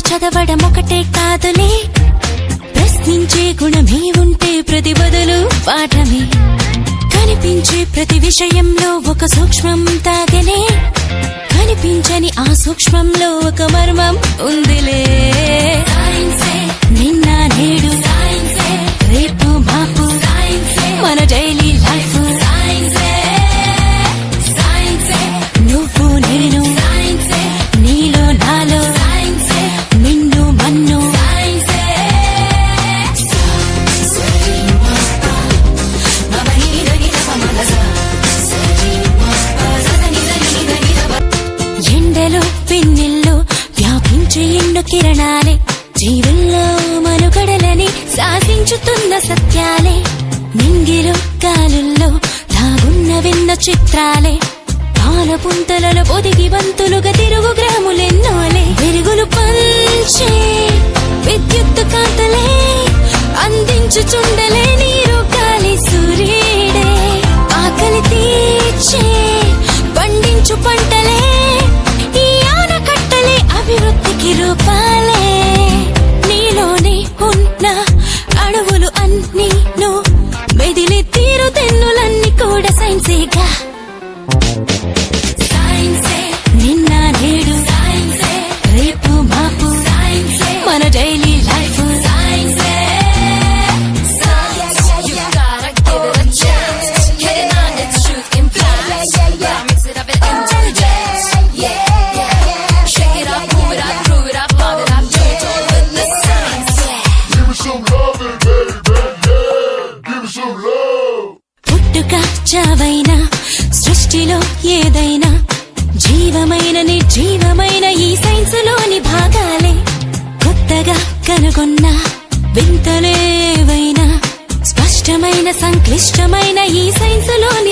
చదవడం ఒకటే కాదులే, ప్రశ్నించే గుణమే ఉంటే ప్రతి బదులు పాఠమే. కనిపించే ప్రతి విషయంలో ఒక సూక్ష్మం తాగలే, కనిపించని ఆ సూక్ష్మంలో ఒక మర్మం ఉందిలే. నిన్న నేడు రేపు మాపు మన డైలీ లైఫ్. నువ్వు నేను నీలో నాలో నిన్ను మన్ను. ఎండలో పిన్నెల్లో వ్యాపించే ఎన్నో కిరణాలే, జీవుల్లో మనుగడలని శాసించుతున్న సత్యాలే. నింగిలో గాలుల్లో దాగున్నవెన్నో చిత్రాలే, పాలపుంతలలో పొదిగి బంతులుగా తిరుగు గ్రాములెన్నోలే. వెలుగులు పంచే విద్యుత్ కాంతలే, అందించుచుండలే నీరు గాలి సూర్యుడే. ఆకలి తీర్చే పండించు పంటలే, ఈ ఆనకట్టలే అభివృద్ధికి రూపాలే. నీలోనే ఉన్న అడవులు అన్నీ నువ్వు మెదిలి తీరు తెన్నులన్నీ కూడా సైన్సేగా. నిన్న నేడు రేపు మాపు మన డైలీ లైఫ్. పుట్టుక చావైనా సృష్టిలో ఏదైనా జీవమైన నిర్జీవమైన ఈ సైన్స్ లోని భాగాలే. కొత్తగా కనుగొన్న వింతలేవైనా స్పష్టమైన సంక్లిష్టమైన ఈ సైన్స్ లోని